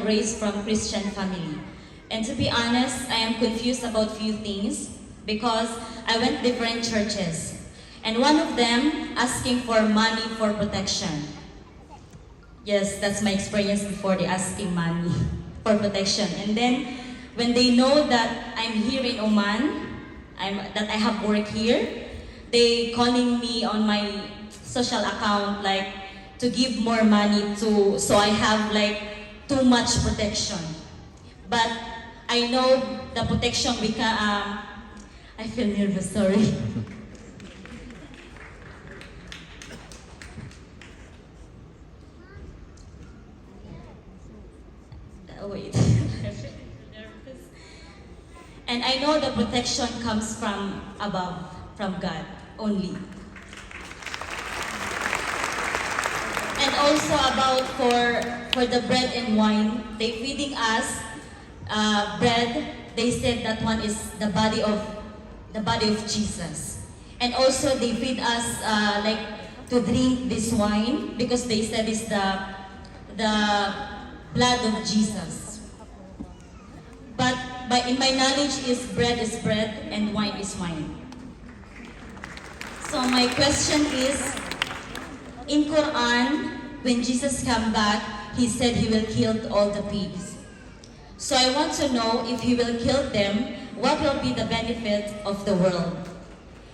and raised from Christian family. And to be honest, I am confused about few things because I went different churches. And one of them asking for money for protection. Yes, that's my experience before, they asking money for protection. And then when they know that I'm here in Oman, that I have work here, they calling me on my social account like to give more money to, so I have like too much protection. But I know the protection we can, I feel nervous, sorry. Wait. And I know the protection comes from above, from God only. And also about for the bread and wine, they feeding us bread. They said that one is the body of Jesus. And also they feed us like to drink this wine because they said it's the blood of Jesus. But in my knowledge is bread and wine is wine. So my question is, in Quran, when Jesus come back, he said he will kill all the pigs. So I want to know if he will kill them, what will be the benefit of the world?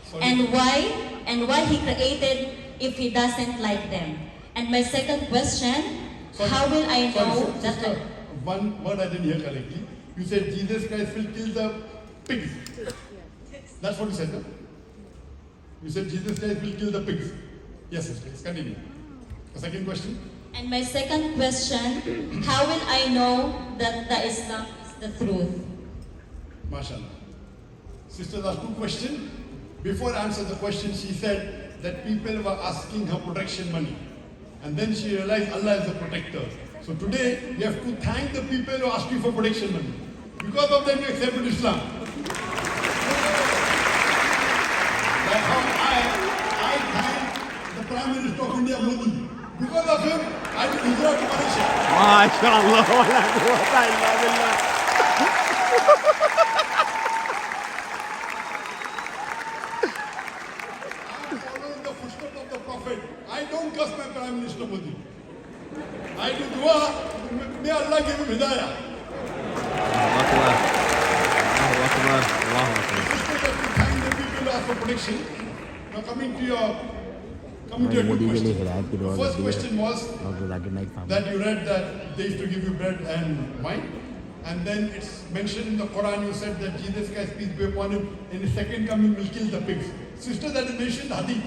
Sorry. And why he created if he doesn't like them? And my second question, Sorry. how will I know Sorry, that sister, one word I didn't hear correctly. You said Jesus Christ will kill the pigs. That's what you said, no? You said Jesus Christ will kill the pigs. Yes, please continue. The second question? And my second question, how will I know that the Islam is the truth? MashaAllah. Sister asked two questions. Before I answered the question, she said that people were asking her protection money. And then she realized Allah is the protector. So today, you have to thank the people who asked you for protection money. Because of them, you accepted Islam. That's how I thank the Prime Minister of India, Modi. Because of him, I did hijrah to Malaysia. MashaAllah, wala quwwata illa billah. I'm following the footsteps of the Prophet. I don't curse my Prime Minister Modi. I do dua, may Allah give him hidayah. Allahu Akbar. Allahu Akbar. Sisters, that we thank the people who ask for protection. Now coming to your good question. The first question was that you read that they used to give you bread and wine. And then it's mentioned in the Quran, you said that Jesus Christ, peace be upon him, in his second coming will kill the pigs. Sister, that is mentioned in the Hadith,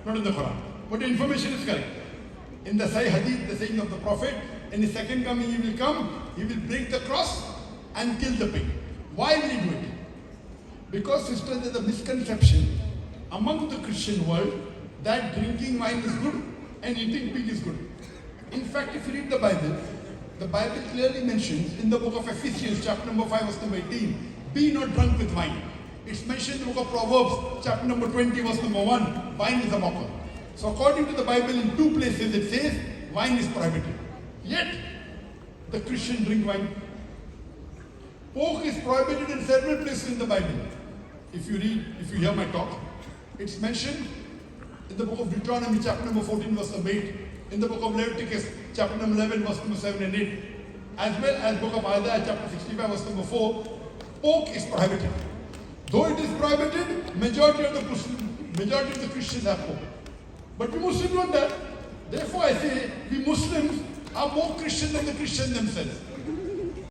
not in the Quran. But the information is correct. In the Sahih Hadith, the saying of the Prophet, in his second coming he will come, he will break the cross and kill the pig. Why will he do it? Because, sister, there is a misconception among the Christian world that drinking wine is good and eating pig is good. In fact, if you read the Bible clearly mentions in the book of Ephesians, chapter number 5, verse number 18, be not drunk with wine. It's mentioned in the book of Proverbs, chapter number 20, verse number 1, wine is a mocker. So according to the Bible, in two places it says wine is prohibited. Yet, the Christian drink wine. Pork is prohibited in several places in the Bible. If you hear my talk, it's mentioned in the book of Deuteronomy, chapter number 14, verse number 8, in the book of Leviticus, chapter number 11, verse number 7 and 8, as well as book of Isaiah, chapter 65, verse number 4, pork is prohibited. Though it is prohibited, majority of the Christians have pork. But we Muslims don't have. Therefore I say, we Muslims are more Christian than the Christians themselves.